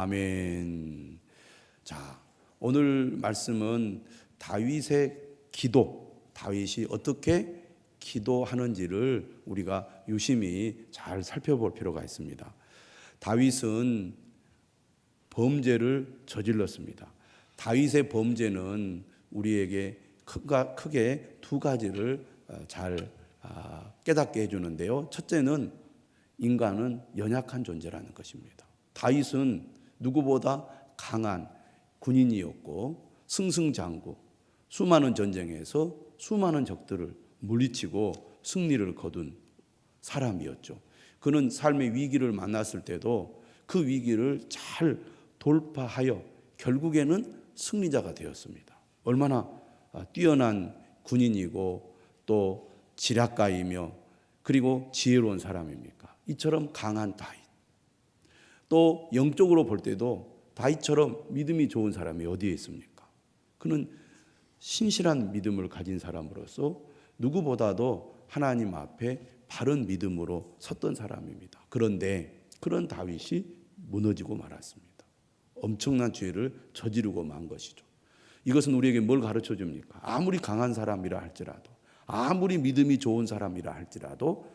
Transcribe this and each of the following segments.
아멘. 자, 오늘 말씀은 다윗의 기도, 다윗이 어떻게 기도하는지를 우리가 유심히 잘 살펴볼 필요가 있습니다. 다윗은 범죄를 저질렀습니다. 다윗의 범죄는 우리에게 크게 두 가지를 잘 깨닫게 해주는데요. 첫째는 인간은 연약한 존재라는 것입니다. 다윗은 누구보다 강한 군인이었고 승승장구, 수많은 전쟁에서 수많은 적들을 물리치고 승리를 거둔 사람이었죠. 그는 삶의 위기를 만났을 때도 그 위기를 잘 돌파하여 결국에는 승리자가 되었습니다. 얼마나 뛰어난 군인이고 또 지략가이며 그리고 지혜로운 사람입니까? 이처럼 강한 다윗. 또 영적으로 볼 때도 다윗처럼 믿음이 좋은 사람이 어디에 있습니까? 그는 신실한 믿음을 가진 사람으로서 누구보다도 하나님 앞에 바른 믿음으로 섰던 사람입니다. 그런데 그런 다윗이 무너지고 말았습니다. 엄청난 죄를 저지르고 만 것이죠. 이것은 우리에게 뭘 가르쳐 줍니까? 아무리 강한 사람이라 할지라도, 아무리 믿음이 좋은 사람이라 할지라도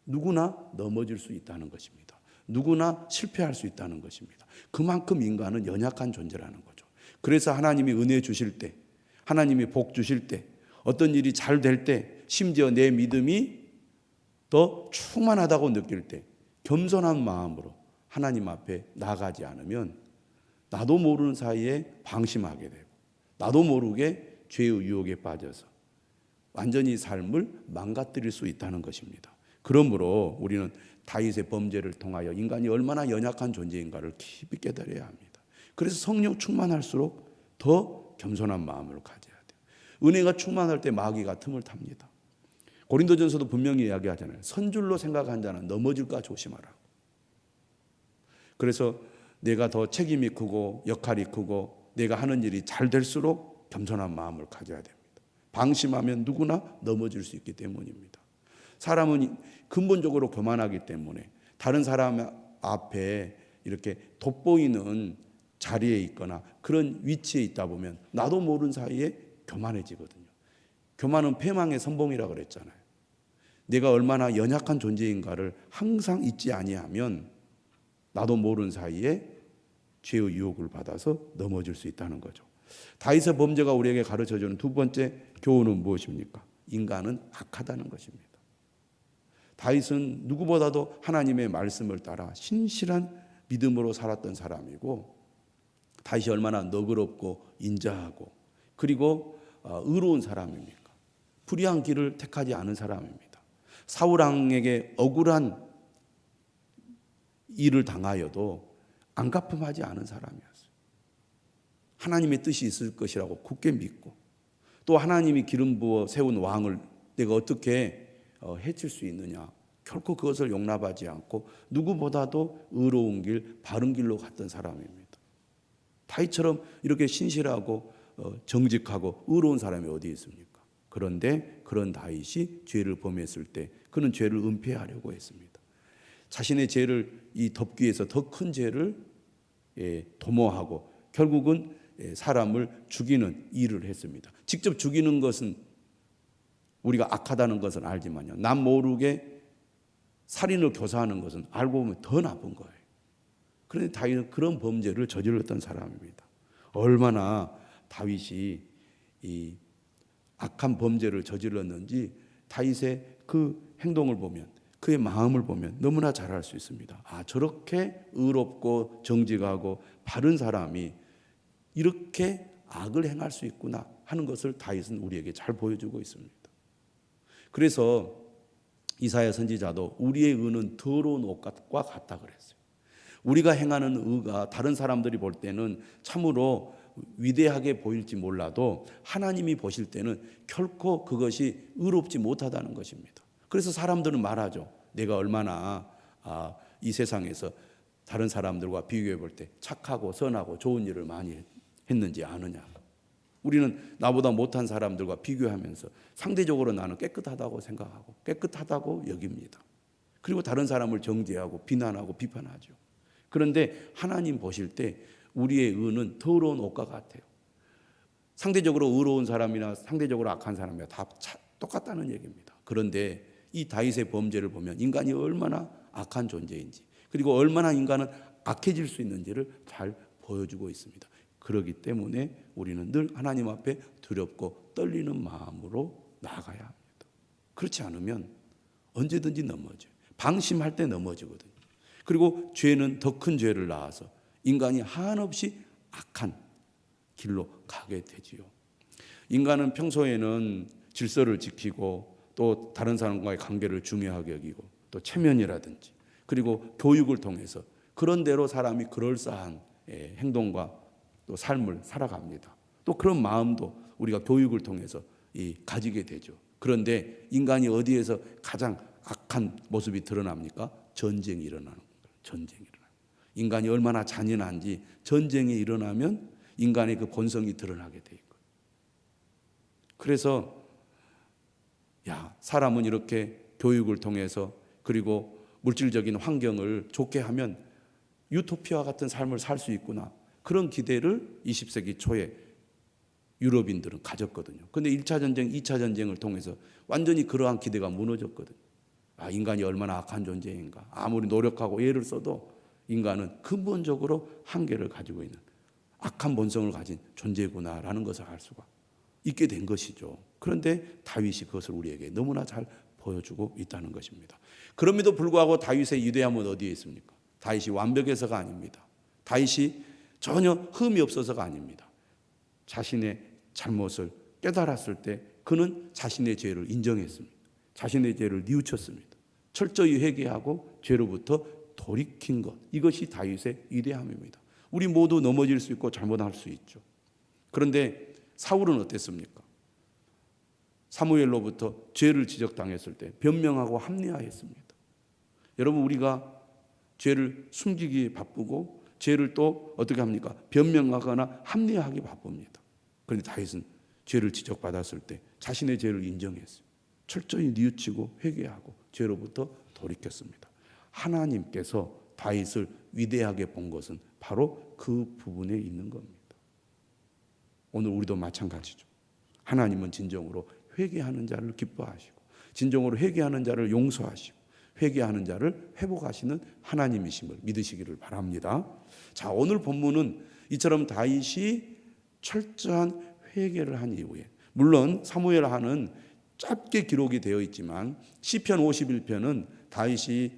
누구나 넘어질 수 있다는 것입니다. 누구나 실패할 수 있다는 것입니다. 그만큼 인간은 연약한 존재라는 거죠. 그래서 하나님이 은혜 주실 때, 하나님이 복 주실 때, 어떤 일이 잘 될 때, 심지어 내 믿음이 더 충만하다고 느낄 때 겸손한 마음으로 하나님 앞에 나가지 않으면 나도 모르는 사이에 방심하게 되고 나도 모르게 죄의 유혹에 빠져서 완전히 삶을 망가뜨릴 수 있다는 것입니다. 그러므로 우리는 다윗의 범죄를 통하여 인간이 얼마나 연약한 존재인가를 깊이 깨달아야 합니다. 그래서 성령 충만할수록 더 겸손한 마음을 가져야 돼요. 은혜가 충만할 때 마귀가 틈을 탑니다. 고린도전서도 분명히 이야기하잖아요. 선줄로 생각한 자는 넘어질까 조심하라. 그래서 내가 더 책임이 크고 역할이 크고 내가 하는 일이 잘 될수록 겸손한 마음을 가져야 됩니다. 방심하면 누구나 넘어질 수 있기 때문입니다. 사람은 근본적으로 교만하기 때문에 다른 사람 앞에 이렇게 돋보이는 자리에 있거나 그런 위치에 있다 보면 나도 모르는 사이에 교만해지거든요. 교만은 패망의 선봉이라고 그랬잖아요. 내가 얼마나 연약한 존재인가를 항상 잊지 아니하면 나도 모르는 사이에 죄의 유혹을 받아서 넘어질 수 있다는 거죠. 다윗의 범죄가 우리에게 가르쳐주는 두 번째 교훈은 무엇입니까? 인간은 악하다는 것입니다. 다윗은 누구보다도 하나님의 말씀을 따라 신실한 믿음으로 살았던 사람이고 다윗이 얼마나 너그럽고 인자하고 그리고 의로운 사람입니까? 불의한 길을 택하지 않은 사람입니다. 사울 왕에게 억울한 일을 당하여도 안갚음하지 않은 사람이었어요. 하나님의 뜻이 있을 것이라고 굳게 믿고 또 하나님이 기름 부어 세운 왕을 내가 어떻게 해칠 수 있느냐. 결코 그것을 용납하지 않고 누구보다도 의로운 길, 바른 길로 갔던 사람입니다. 다윗처럼 이렇게 신실하고 정직하고 의로운 사람이 어디 있습니까? 그런데 그런 다윗이 죄를 범했을 때 그는 죄를 은폐하려고 했습니다. 자신의 죄를 이 덮기 위해서 더 큰 죄를 도모하고 결국은 사람을 죽이는 일을 했습니다. 직접 죽이는 것은 우리가 악하다는 것은 알지만요. 남 모르게 살인을 교사하는 것은 알고 보면 더 나쁜 거예요. 그런데 다윗은 그런 범죄를 저질렀던 사람입니다. 얼마나 다윗이 이 악한 범죄를 저질렀는지 다윗의 그 행동을 보면 그의 마음을 보면 너무나 잘 알 수 있습니다. 아, 저렇게 의롭고 정직하고 바른 사람이 이렇게 악을 행할 수 있구나 하는 것을 다윗은 우리에게 잘 보여주고 있습니다. 그래서 이사야 선지자도 우리의 의는 더러운 옷과 같다 그랬어요. 우리가 행하는 의가 다른 사람들이 볼 때는 참으로 위대하게 보일지 몰라도 하나님이 보실 때는 결코 그것이 의롭지 못하다는 것입니다. 그래서 사람들은 말하죠. 내가 얼마나 이 세상에서 다른 사람들과 비교해 볼 때 착하고 선하고 좋은 일을 많이 했는지 아느냐. 우리는 나보다 못한 사람들과 비교하면서 상대적으로 나는 깨끗하다고 생각하고 깨끗하다고 여깁니다. 그리고 다른 사람을 정죄하고 비난하고 비판하죠. 그런데 하나님 보실 때 우리의 의는 더러운 옷과 같아요. 상대적으로 의로운 사람이나 상대적으로 악한 사람이나 다 똑같다는 얘기입니다. 그런데 이 다윗의 범죄를 보면 인간이 얼마나 악한 존재인지, 그리고 얼마나 인간은 악해질 수 있는지를 잘 보여주고 있습니다. 그렇기 때문에 우리는 늘 하나님 앞에 두렵고 떨리는 마음으로 나아가야 합니다. 그렇지 않으면 언제든지 넘어져요. 방심할 때 넘어지거든요. 그리고 죄는 더 큰 죄를 낳아서 인간이 한없이 악한 길로 가게 되지요. 인간은 평소에는 질서를 지키고 또 다른 사람과의 관계를 중요하게 여기고 또 체면이라든지 그리고 교육을 통해서 그런 대로 사람이 그럴싸한 행동과 또 삶을 살아갑니다. 또 그런 마음도 우리가 교육을 통해서 가지게 되죠. 그런데 인간이 어디에서 가장 악한 모습이 드러납니까? 전쟁이 일어나는 거예요. 전쟁이 일어나요. 인간이 얼마나 잔인한지 전쟁이 일어나면 인간의 그 본성이 드러나게 돼 있고요. 그래서 사람은 이렇게 교육을 통해서 그리고 물질적인 환경을 좋게 하면 유토피아 같은 삶을 살 수 있구나. 그런 기대를 20세기 초에 유럽인들은 가졌거든요. 그런데 1차 전쟁, 2차 전쟁을 통해서 완전히 그러한 기대가 무너졌거든요. 인간이 얼마나 악한 존재인가. 아무리 노력하고 애를 써도 인간은 근본적으로 한계를 가지고 있는 악한 본성을 가진 존재구나라는 것을 알 수가 있게 된 것이죠. 그런데 다윗이 그것을 우리에게 너무나 잘 보여주고 있다는 것입니다. 그럼에도 불구하고 다윗의 위대함은 어디에 있습니까? 다윗이 완벽해서가 아닙니다. 다윗이 전혀 흠이 없어서가 아닙니다. 자신의 잘못을 깨달았을 때 그는 자신의 죄를 인정했습니다. 자신의 죄를 뉘우쳤습니다. 철저히 회개하고 죄로부터 돌이킨 것, 이것이 다윗의 위대함입니다. 우리 모두 넘어질 수 있고 잘못할 수 있죠. 그런데 사울은 어땠습니까? 사무엘로부터 죄를 지적당했을 때 변명하고 합리화했습니다. 여러분, 우리가 죄를 숨기기 바쁘고 죄를 또 어떻게 합니까? 변명하거나 합리화하기 바쁩니다. 그런데 다윗은 죄를 지적받았을 때 자신의 죄를 인정했어요. 철저히 뉘우치고 회개하고 죄로부터 돌이켰습니다. 하나님께서 다윗을 위대하게 본 것은 바로 그 부분에 있는 겁니다. 오늘 우리도 마찬가지죠. 하나님은 진정으로 회개하는 자를 기뻐하시고 진정으로 회개하는 자를 용서하시고 회개하는 자를 회복하시는 하나님이심을 믿으시기를 바랍니다. 자, 오늘 본문은 이처럼 다윗이 철저한 회개를 한 이후에, 물론 사무엘하는 짧게 기록이 되어 있지만 시편 51편은 다윗이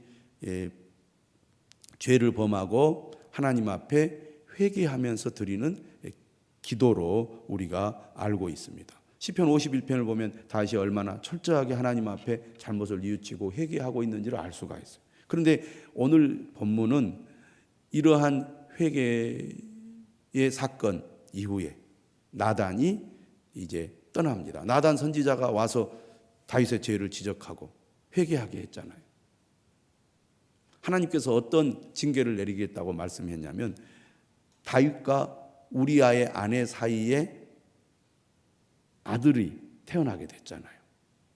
죄를 범하고 하나님 앞에 회개하면서 드리는 기도로 우리가 알고 있습니다. 시편 51편을 보면 다윗이 얼마나 철저하게 하나님 앞에 잘못을 뉘우치고 회개하고 있는지를 알 수가 있어요. 그런데 오늘 본문은 이러한 회개의 사건 이후에 나단이 이제 떠납니다. 나단 선지자가 와서 다윗의 죄를 지적하고 회개하게 했잖아요. 하나님께서 어떤 징계를 내리겠다고 말씀했냐면 다윗과 우리아의 아내 사이에 아들이 태어나게 됐잖아요.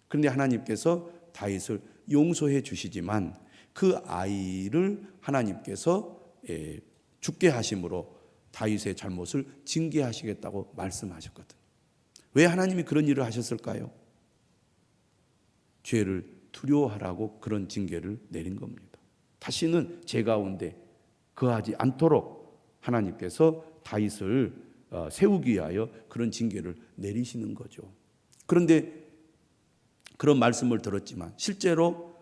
그런데 하나님께서 다윗을 용서해 주시지만 그 아이를 하나님께서 죽게 하심으로 다윗의 잘못을 징계하시겠다고 말씀하셨거든요. 왜 하나님이 그런 일을 하셨을까요? 죄를 두려워하라고 그런 징계를 내린 겁니다. 다시는 죄 가운데 거하지 않도록 하나님께서 다윗을 세우기 위하여 그런 징계를 내리시는 거죠. 그런데 그런 말씀을 들었지만 실제로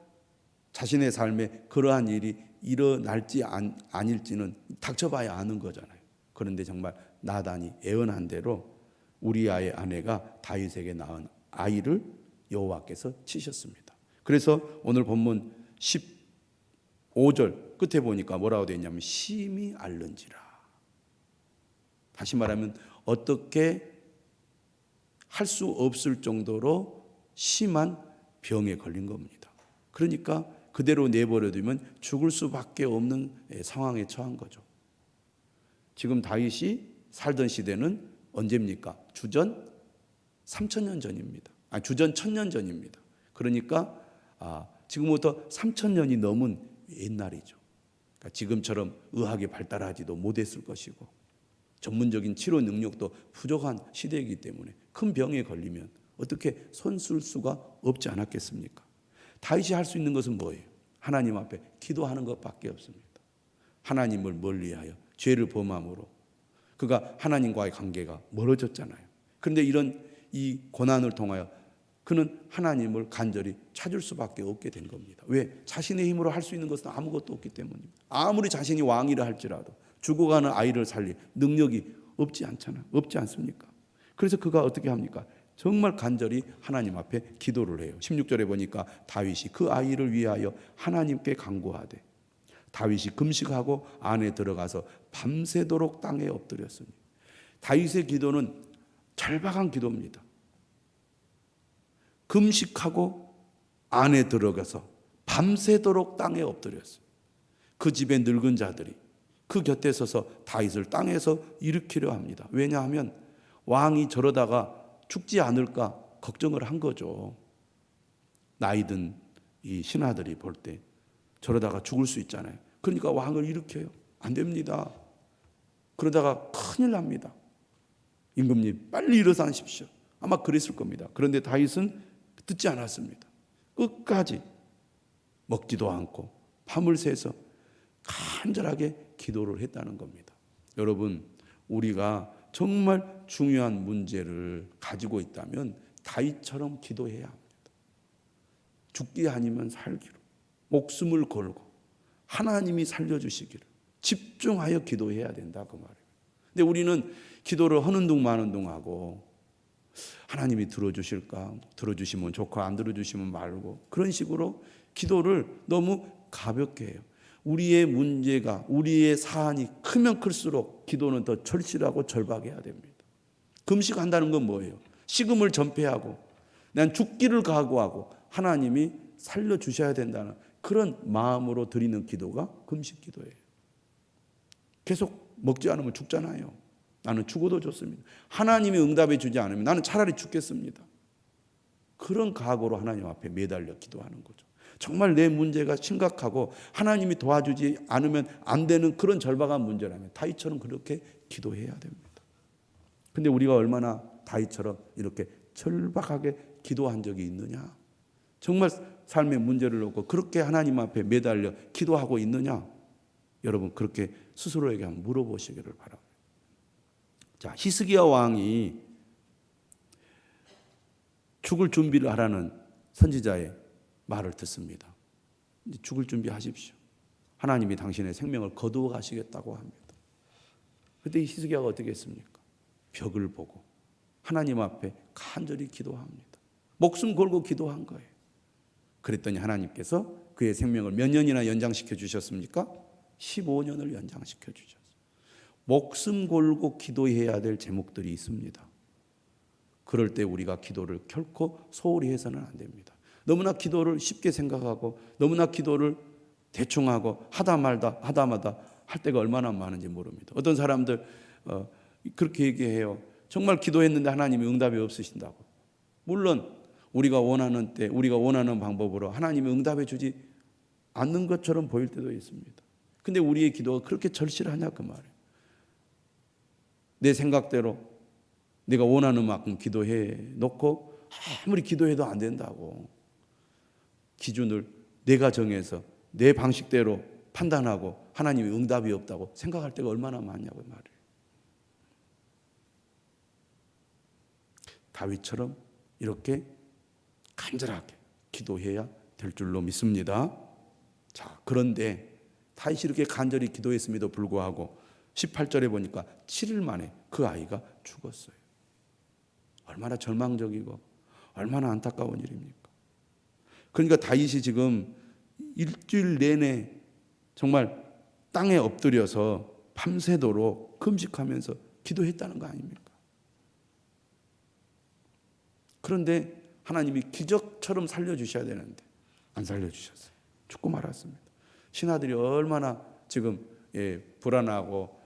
자신의 삶에 그러한 일이 일어날지 아닐지는 닥쳐봐야 아는 거잖아요. 그런데 정말 나단이 예언한 대로 우리아의 아내가 다윗에게 낳은 아이를 여호와께서 치셨습니다. 그래서 오늘 본문 15절 끝에 보니까 뭐라고 되어 있냐면 심히 앓는지라. 다시 말하면 어떻게 할 수 없을 정도로 심한 병에 걸린 겁니다. 그러니까 그대로 내버려두면 죽을 수밖에 없는 상황에 처한 거죠. 지금 다윗이 살던 시대는 언제입니까? 주전 3,000년 전입니다. 주전 1,000년 전입니다. 그러니까 지금부터 3,000년이 넘은 옛날이죠. 그러니까 지금처럼 의학이 발달하지도 못했을 것이고 전문적인 치료 능력도 부족한 시대이기 때문에 큰 병에 걸리면 어떻게 손 쓸 수가 없지 않았겠습니까? 다윗이 할 수 있는 것은 뭐예요? 하나님 앞에 기도하는 것밖에 없습니다. 하나님을 멀리하여 죄를 범함으로 그가 하나님과의 관계가 멀어졌잖아요. 그런데 이런 이 고난을 통하여 그는 하나님을 간절히 찾을 수밖에 없게 된 겁니다. 왜? 자신의 힘으로 할 수 있는 것은 아무것도 없기 때문입니다. 아무리 자신이 왕이라 할지라도 죽어가는 아이를 살릴 능력이 없지 않습니까? 그래서 그가 어떻게 합니까? 정말 간절히 하나님 앞에 기도를 해요. 16절에 보니까 다윗이 그 아이를 위하여 하나님께 간구하되 다윗이 금식하고 안에 들어가서 밤새도록 땅에 엎드렸습니다. 다윗의 기도는 절박한 기도입니다. 금식하고 안에 들어가서 밤새도록 땅에 엎드렸어요. 그 집의 늙은 자들이 그 곁에 서서 다윗을 땅에서 일으키려 합니다. 왜냐하면 왕이 저러다가 죽지 않을까 걱정을 한 거죠. 나이든 이 신하들이 볼 때 저러다가 죽을 수 있잖아요. 그러니까 왕을 일으켜요. 안 됩니다. 그러다가 큰일 납니다. 임금님 빨리 일어나십시오. 아마 그랬을 겁니다. 그런데 다윗은 듣지 않았습니다. 끝까지 먹지도 않고 밤을 새서 간절하게 기도를 했다는 겁니다. 여러분, 우리가 정말 중요한 문제를 가지고 있다면 다윗처럼 기도해야 합니다. 죽기 아니면 살기로 목숨을 걸고 하나님이 살려주시기를 집중하여 기도해야 된다 그 말이에요. 근데 우리는 기도를 하는 둥 마는 둥 하고 하나님이 들어주실까? 들어주시면 좋고 안 들어주시면 말고 그런 식으로 기도를 너무 가볍게 해요. 우리의 문제가 우리의 사안이 크면 클수록 기도는 더 절실하고 절박해야 됩니다. 금식한다는 건 뭐예요? 식음을 전폐하고 난 죽기를 각오하고 하나님이 살려주셔야 된다는 그런 마음으로 드리는 기도가 금식 기도예요. 계속 먹지 않으면 죽잖아요. 나는 죽어도 좋습니다. 하나님이 응답해 주지 않으면 나는 차라리 죽겠습니다. 그런 각오로 하나님 앞에 매달려 기도하는 거죠. 정말 내 문제가 심각하고 하나님이 도와주지 않으면 안 되는 그런 절박한 문제라면 다윗처럼 그렇게 기도해야 됩니다. 근데 우리가 얼마나 다윗처럼 이렇게 절박하게 기도한 적이 있느냐? 정말 삶의 문제를 놓고 그렇게 하나님 앞에 매달려 기도하고 있느냐? 여러분 그렇게 스스로에게 한번 물어보시기를 바랍니다. 자, 히스기야 왕이 죽을 준비를 하라는 선지자의 말을 듣습니다. 죽을 준비하십시오. 하나님이 당신의 생명을 거두어 가시겠다고 합니다. 그때 히스기야가 어떻게 했습니까? 벽을 보고 하나님 앞에 간절히 기도합니다. 목숨 걸고 기도한 거예요. 그랬더니 하나님께서 그의 생명을 몇 년이나 연장시켜 주셨습니까? 15년을 연장시켜 주셨어요. 목숨 걸고 기도해야 될 제목들이 있습니다. 그럴 때 우리가 기도를 결코 소홀히 해서는 안 됩니다. 너무나 기도를 쉽게 생각하고 너무나 기도를 대충 하고 하다마다 할 때가 얼마나 많은지 모릅니다. 어떤 사람들 그렇게 얘기해요. 정말 기도했는데 하나님이 응답이 없으신다고. 물론 우리가 원하는 때 우리가 원하는 방법으로 하나님이 응답해 주지 않는 것처럼 보일 때도 있습니다. 근데 우리의 기도가 그렇게 절실하냐 그 말이에요. 내 생각대로 내가 원하는 만큼 기도해 놓고 아무리 기도해도 안 된다고 기준을 내가 정해서 내 방식대로 판단하고 하나님이 응답이 없다고 생각할 때가 얼마나 많냐고 말이에요. 다윗처럼 이렇게 간절하게 기도해야 될 줄로 믿습니다. 자, 그런데 다윗이 이렇게 간절히 기도했음에도 불구하고 18절에 보니까 7일 만에 그 아이가 죽었어요. 얼마나 절망적이고 얼마나 안타까운 일입니까? 그러니까 다윗이 지금 일주일 내내 정말 땅에 엎드려서 밤새도록 금식하면서 기도했다는 거 아닙니까? 그런데 하나님이 기적처럼 살려주셔야 되는데 안 살려주셨어요. 죽고 말았습니다. 신하들이 얼마나 지금 불안하고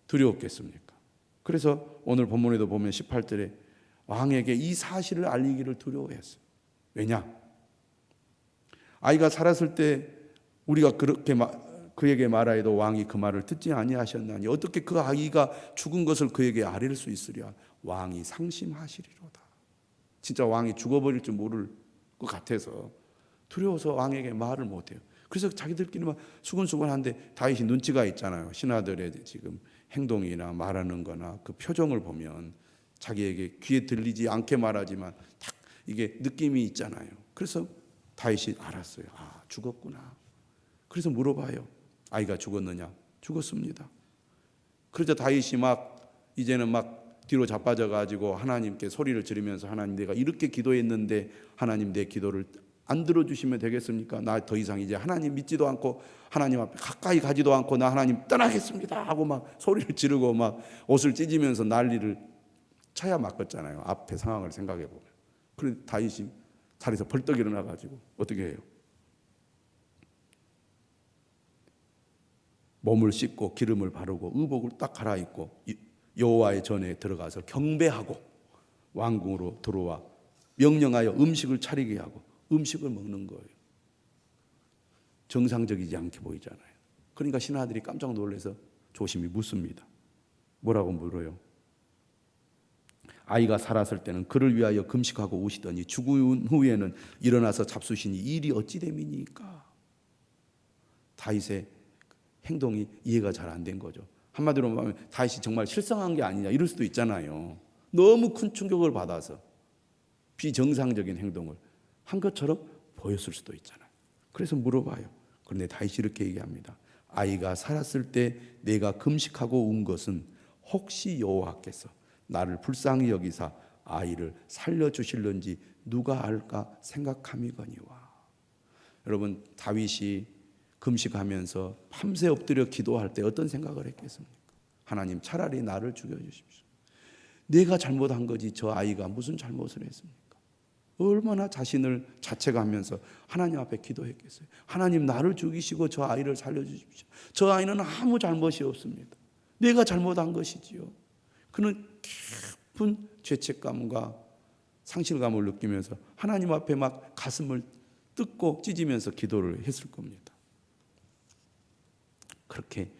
두려웠겠습니까? 그래서 오늘 본문에도 보면 18절에 왕에게 이 사실을 알리기를 두려워했어요. 왜냐? 아이가 살았을 때 우리가 그렇게 그에게 말하여도 왕이 그 말을 듣지 아니하셨나니 어떻게 그 아이가 죽은 것을 그에게 아릴 수 있으랴. 왕이 상심하시리로다. 진짜 왕이 죽어버릴 줄 모를 것 같아서 두려워서 왕에게 말을 못해요. 그래서 자기들끼리 막 수근수근한데 다윗이 눈치가 있잖아요. 신하들의 지금 행동이나 말하는 거나 그 표정을 보면 자기에게 귀에 들리지 않게 말하지만 딱 이게 느낌이 있잖아요. 그래서 다윗이 알았어요. 아, 죽었구나. 그래서 물어봐요. 아이가 죽었느냐? 죽었습니다. 그러자 다윗이 이제는 뒤로 자빠져 가지고 하나님께 소리를 지르면서 하나님, 내가 이렇게 기도했는데 하나님 내 기도를 안 들어주시면 되겠습니까? 나 더 이상 이제 하나님 믿지도 않고 하나님 앞에 가까이 가지도 않고 나 하나님 떠나겠습니다 하고 소리를 지르고 옷을 찢으면서 난리를 쳐야 맞겠잖아요. 앞에 상황을 생각해 보면. 그런데 다윗이 자리에서 벌떡 일어나 가지고 어떻게 해요? 몸을 씻고 기름을 바르고 의복을 딱 갈아입고 여호와의 전에 들어가서 경배하고 왕궁으로 들어와 명령하여 음식을 차리게 하고 음식을 먹는 거예요. 정상적이지 않게 보이잖아요. 그러니까 신하들이 깜짝 놀라서 조심히 묻습니다. 뭐라고 물어요? 아이가 살았을 때는 그를 위하여 금식하고 우시더니 죽은 후에는 일어나서 잡수시니 일이 어찌 됨이니까? 다윗의 행동이 이해가 잘 안 된 거죠. 한마디로 말하면 다윗이 정말 실성한 게 아니냐 이럴 수도 있잖아요. 너무 큰 충격을 받아서 비정상적인 행동을 한 것처럼 보였을 수도 있잖아요. 그래서 물어봐요. 그런데 다윗이 이렇게 얘기합니다. 아이가 살았을 때 내가 금식하고 운 것은 혹시 여호와께서 나를 불쌍히 여기사 아이를 살려주실런지 누가 알까 생각함이거니와. 여러분, 다윗이 금식하면서 밤새 엎드려 기도할 때 어떤 생각을 했겠습니까? 하나님, 차라리 나를 죽여주십시오. 내가 잘못한 거지 저 아이가 무슨 잘못을 했습니까? 얼마나 자신을 자책하면서 하나님 앞에 기도했겠어요. 하나님, 나를 죽이시고 저 아이를 살려주십시오. 저 아이는 아무 잘못이 없습니다. 내가 잘못한 것이지요. 그는 깊은 죄책감과 상실감을 느끼면서 하나님 앞에 가슴을 뜯고 찢으면서 기도를 했을 겁니다. 그렇게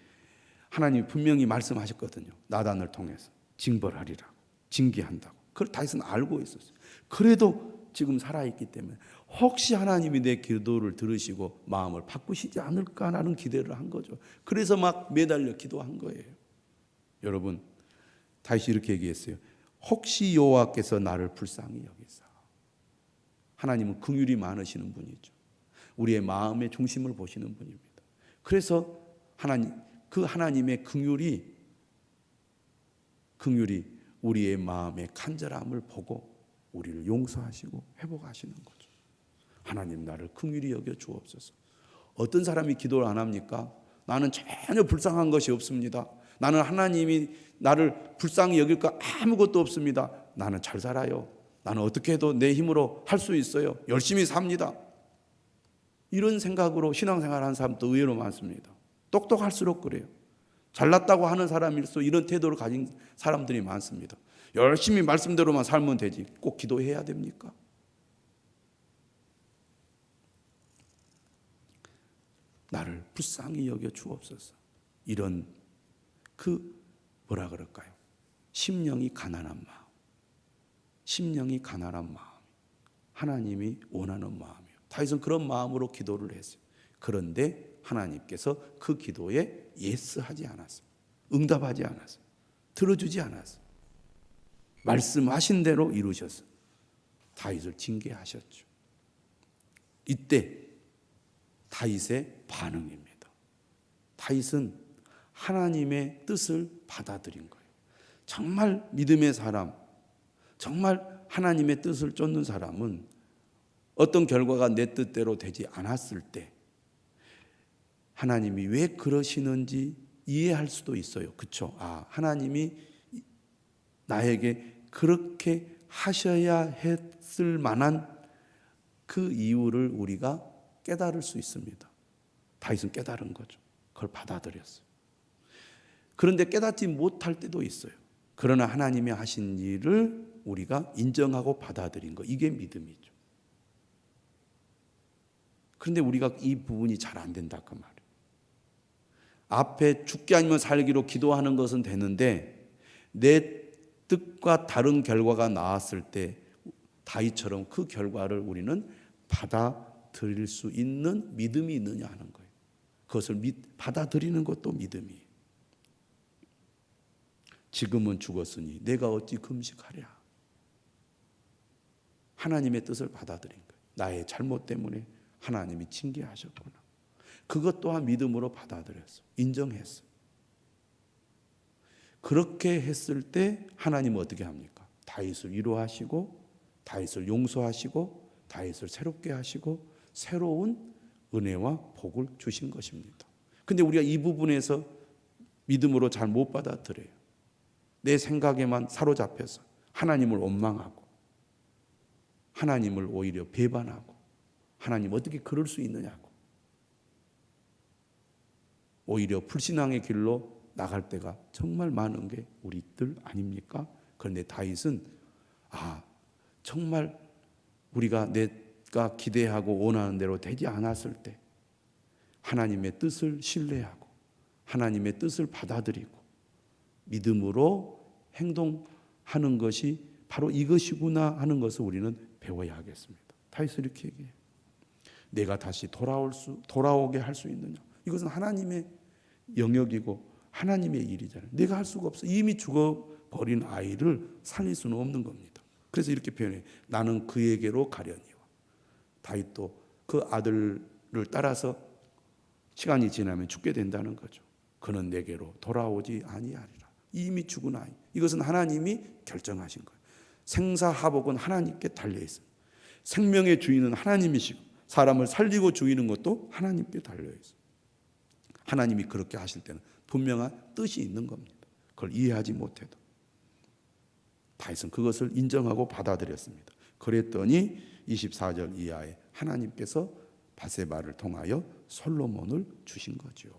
하나님이 분명히 말씀하셨거든요. 나단을 통해서 징벌하리라고, 징계한다고. 그걸 다윗은 알고 있었어요. 그래도 지금 살아있기 때문에 혹시 하나님이 내 기도를 들으시고 마음을 바꾸시지 않을까라는 기대를 한 거죠. 그래서 매달려 기도한 거예요. 여러분, 다윗이 이렇게 얘기했어요. 혹시 여호와께서 나를 불쌍히 여기사. 하나님은 긍휼이 많으시는 분이죠. 우리의 마음의 중심을 보시는 분입니다. 그래서 그 하나님의 긍휼이 우리의 마음의 간절함을 보고 우리를 용서하시고 회복하시는 거죠. 하나님, 나를 긍휼히 여겨 주옵소서. 어떤 사람이 기도를 안 합니까? 나는 전혀 불쌍한 것이 없습니다. 나는 하나님이 나를 불쌍히 여길 거 아무것도 없습니다. 나는 잘 살아요. 나는 어떻게 해도 내 힘으로 할 수 있어요. 열심히 삽니다. 이런 생각으로 신앙생활하는 사람도 의외로 많습니다. 똑똑할수록 그래요. 잘났다고 하는 사람일수록 이런 태도를 가진 사람들이 많습니다. 열심히 말씀대로만 살면 되지 꼭 기도해야 됩니까? 나를 불쌍히 여겨 주옵소서. 이런 뭐라 그럴까요? 심령이 가난한 마음, 하나님이 원하는 마음이에요. 다윗은 그런 마음으로 기도를 했어요. 그런데 하나님께서 그 기도에 예스하지 않았어요. 응답하지 않았어요. 들어주지 않았어요. 말씀하신 대로 이루셨어요. 다윗을 징계하셨죠. 이때 다윗의 반응입니다. 다윗은 하나님의 뜻을 받아들인 거예요. 정말 믿음의 사람, 정말 하나님의 뜻을 쫓는 사람은 어떤 결과가 내 뜻대로 되지 않았을 때 하나님이 왜 그러시는지 이해할 수도 있어요. 그렇죠? 하나님이 나에게 그렇게 하셔야 했을 만한 그 이유를 우리가 깨달을 수 있습니다. 다윗은 깨달은 거죠. 그걸 받아들였어요. 그런데 깨닫지 못할 때도 있어요. 그러나 하나님이 하신 일을 우리가 인정하고 받아들인 거, 이게 믿음이죠. 그런데 우리가 이 부분이 잘 안 된다 그 말이에요. 앞에 죽기 아니면 살기로 기도하는 것은 되는데 내 뜻과 다른 결과가 나왔을 때 다윗처럼 그 결과를 우리는 받아들일 수 있는 믿음이 있느냐 하는 거예요. 그것을 받아들이는 것도 믿음이에요. 지금은 죽었으니 내가 어찌 금식하랴. 하나님의 뜻을 받아들인 거예요. 나의 잘못 때문에 하나님이 징계하셨구나. 그것 또한 믿음으로 받아들였어. 인정했어. 그렇게 했을 때 하나님은 어떻게 합니까? 다윗을 위로하시고 다윗을 용서하시고 다윗을 새롭게 하시고 새로운 은혜와 복을 주신 것입니다. 근데 우리가 이 부분에서 믿음으로 잘 못 받아들여요. 내 생각에만 사로잡혀서 하나님을 원망하고 하나님을 오히려 배반하고 하나님 어떻게 그럴 수 있느냐고 오히려 불신앙의 길로 나갈 때가 정말 많은 게 우리들 아닙니까? 그런데 다윗은 정말 우리가 내가 기대하고 원하는 대로 되지 않았을 때 하나님의 뜻을 신뢰하고 하나님의 뜻을 받아들이고 믿음으로 행동하는 것이 바로 이것이구나 하는 것을 우리는 배워야 하겠습니다. 다윗은 이렇게 얘기해요. 내가 다시 돌아오게 할 수 있느냐? 이것은 하나님의 영역이고 하나님의 일이잖아요. 내가 할 수가 없어. 이미 죽어버린 아이를 살릴 수는 없는 겁니다. 그래서 이렇게 표현해요. 나는 그에게로 가려니와. 다윗도 그 아들을 따라서 시간이 지나면 죽게 된다는 거죠. 그는 내게로 돌아오지 아니하리라. 이미 죽은 아이. 이것은 하나님이 결정하신 거예요. 생사하복은 하나님께 달려있어요. 생명의 주인은 하나님이시고 사람을 살리고 죽이는 것도 하나님께 달려있어요. 하나님이 그렇게 하실 때는 분명한 뜻이 있는 겁니다. 그걸 이해하지 못해도 다윗은 그것을 인정하고 받아들였습니다. 그랬더니 24절 이하에 하나님께서 바세바를 통하여 솔로몬을 주신 거죠.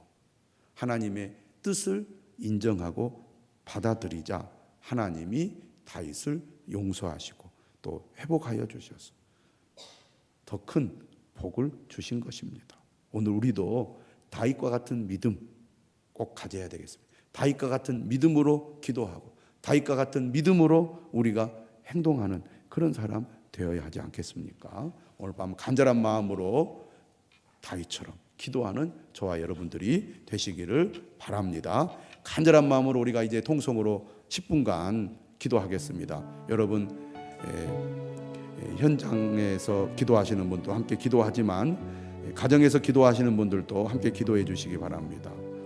하나님의 뜻을 인정하고 받아들이자 하나님이 다윗을 용서하시고 또 회복하여 주셔서 더 큰 복을 주신 것입니다. 오늘 우리도 다윗과 같은 믿음 꼭 가져야 되겠습니다. 다윗과 같은 믿음으로 기도하고 다윗과 같은 믿음으로 우리가 행동하는 그런 사람 되어야 하지 않겠습니까? 오늘 밤 간절한 마음으로 다윗처럼 기도하는 저와 여러분들이 되시기를 바랍니다. 간절한 마음으로 우리가 이제 통성으로 10분간 기도하겠습니다. 여러분 현장에서 기도하시는 분도 함께 기도하지만 가정에서 기도하시는 분들도 함께 기도해 주시기 바랍니다.